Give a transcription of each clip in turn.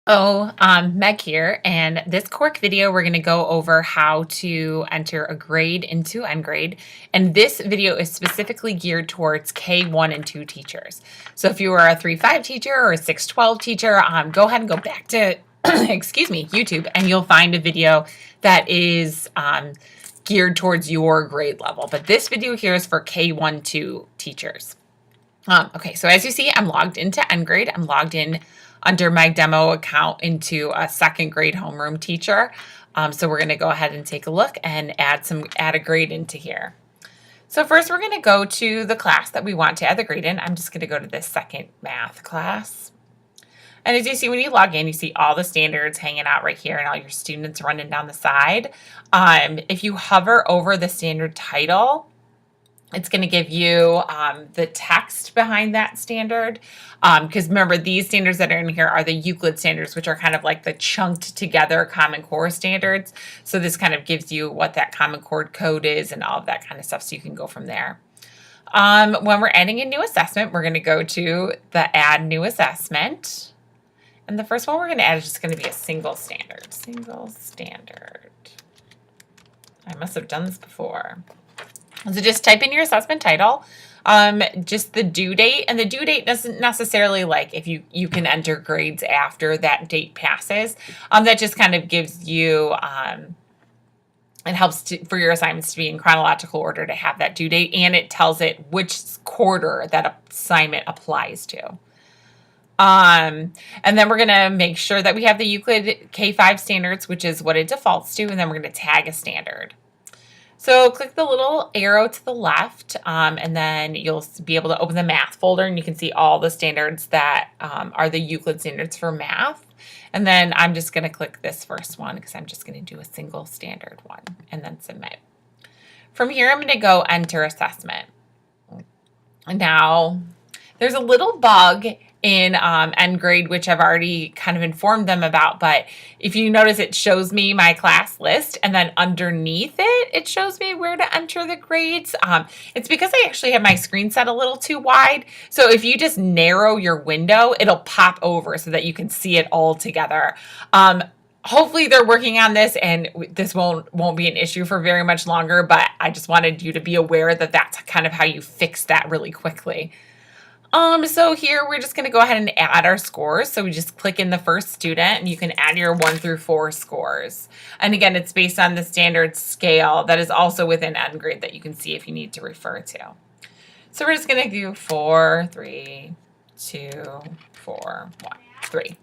Meg here, and this quick video we're going to go over how to enter a grade into Engrade, and this video is specifically geared towards K1 and 2 teachers. So if you are a 3-5 teacher or a 6-12 teacher, go ahead and go back to, excuse me, YouTube, and you'll find a video that is geared towards your grade level. But this video here is for K1, 2 teachers. Okay, so as you see, I'm logged into Engrade. I'm logged in under my demo account into a second grade homeroom teacher. So we're going to go ahead and take a look and add a grade into here. So first we're going to go to the class that we want to add the grade in. I'm just going to go to this second math class. And as you see, when you log in, you see all the standards hanging out right here and all your students running down the side. If you hover over the standard title, it's going to give you the text behind that standard. Because remember, these standards that are in here are the Euclid standards, which are kind of like the chunked together Common Core standards. So this kind of gives you what that Common Core code is and all of that kind of stuff, so you can go from there. When we're adding a new assessment, we're going to go to the Add New Assessment. And the first one we're going to add is just going to be a single standard. Single standard. I must have done this before. So just type in your assessment title, just the due date, and the due date doesn't necessarily like if you can enter grades after that date passes. That just kind of gives you, it helps for your assignments to be in chronological order to have that due date, and it tells it which quarter that assignment applies to. And then we're going to make sure that we have the Euclid K-5 standards, which is what it defaults to, and then we're going to tag a standard. So click the little arrow to the left, and then you'll be able to open the math folder, and you can see all the standards that are the Euclid standards for math. And then I'm just going to click this first one because I'm just going to do a single standard one and then submit. From here, I'm going to go enter assessment. Now, there's a little bug in Engrade, which I've already kind of informed them about, but if you notice, it shows me my class list, and then underneath it, it shows me where to enter the grades. It's because I actually have my screen set a little too wide, so if you just narrow your window, it'll pop over so that you can see it all together. Hopefully they're working on this, and this won't be an issue for very much longer, but I just wanted you to be aware that that's kind of how you fix that really quickly. So here we're just going to go ahead and add our scores. So we just click in the first student, and you can add your 1 through 4 scores. And again, it's based on the standard scale that is also within Engrade that you can see if you need to refer to. So we're just going to do 4, 3, 2, 4, 1, 3.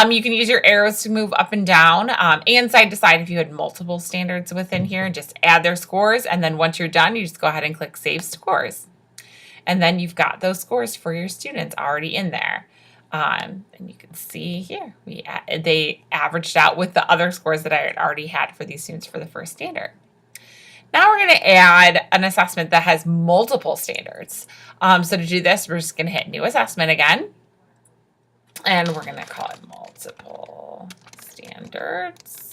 You can use your arrows to move up and down and side to side if you had multiple standards within here, and just add their scores. And then once you're done, you just go ahead and click Save Scores. And then you've got those scores for your students already in there. And you can see here, they averaged out with the other scores that I had already had for these students for the first standard. Now we're going to add an assessment that has multiple standards. So to do this, we're just going to hit New Assessment again. And we're going to call it Multiple Standards.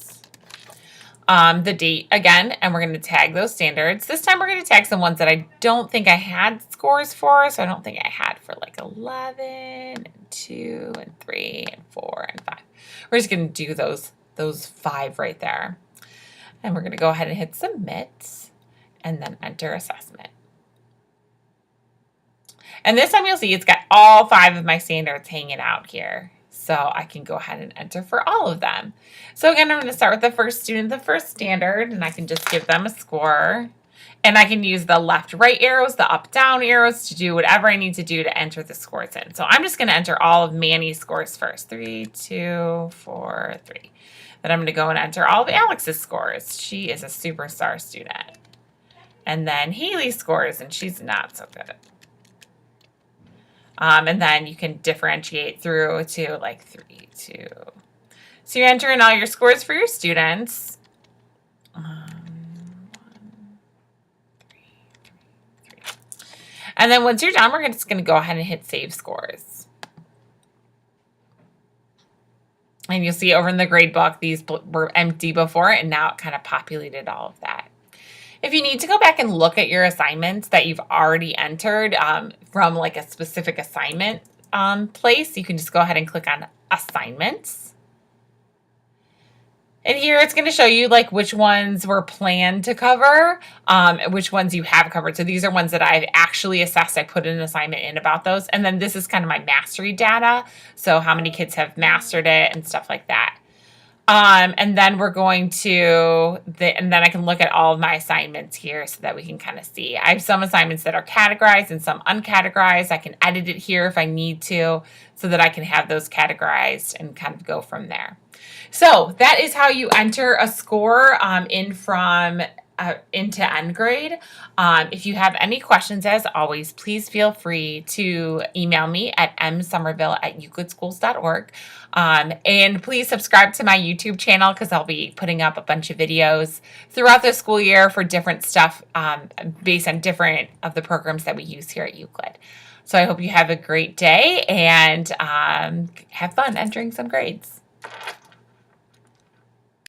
The date again, and we're going to tag those standards. This time we're going to tag some ones that I don't think I had scores for, so I don't think I had for like 11 and 2 and 3 and 4 and 5. We're just going to do those 5 right there. And we're going to go ahead and hit submit and then enter assessment. And this time you'll see it's got all 5 of my standards hanging out here. So I can go ahead and enter for all of them. So again, I'm going to start with the first student, the first standard, and I can just give them a score. And I can use the left-right arrows, the up-down arrows to do whatever I need to do to enter the scores in. So I'm just going to enter all of Manny's scores first. 3, 2, 4, 3. Then I'm going to go and enter all of Alex's scores. She is a superstar student. And then Haley's scores, and she's not so good. And then you can differentiate through to like 3, 2. So you enter in all your scores for your students. 1, 3, 3, 3. And then once you're done, we're just going to go ahead and hit Save Scores. And you'll see over in the grade book, these were empty before, and now it kind of populated all of that. If you need to go back and look at your assignments that you've already entered from like a specific assignment place, you can just go ahead and click on Assignments. And here it's going to show you like which ones were planned to cover, which ones you have covered. So these are ones that I've actually assessed. I put an assignment in about those. And then this is kind of my mastery data. So how many kids have mastered it and stuff like that. And then we're going to, and then I can look at all of my assignments here so that we can kind of see. I have some assignments that are categorized and some uncategorized. I can edit it here if I need to so that I can have those categorized and kind of go from there. So that is how you enter a score into Engrade. If you have any questions, as always, please feel free to email me at msomerville@euclidschools.org. And please subscribe to my YouTube channel because I'll be putting up a bunch of videos throughout the school year for different stuff based on different of the programs that we use here at Euclid. So I hope you have a great day and have fun entering some grades.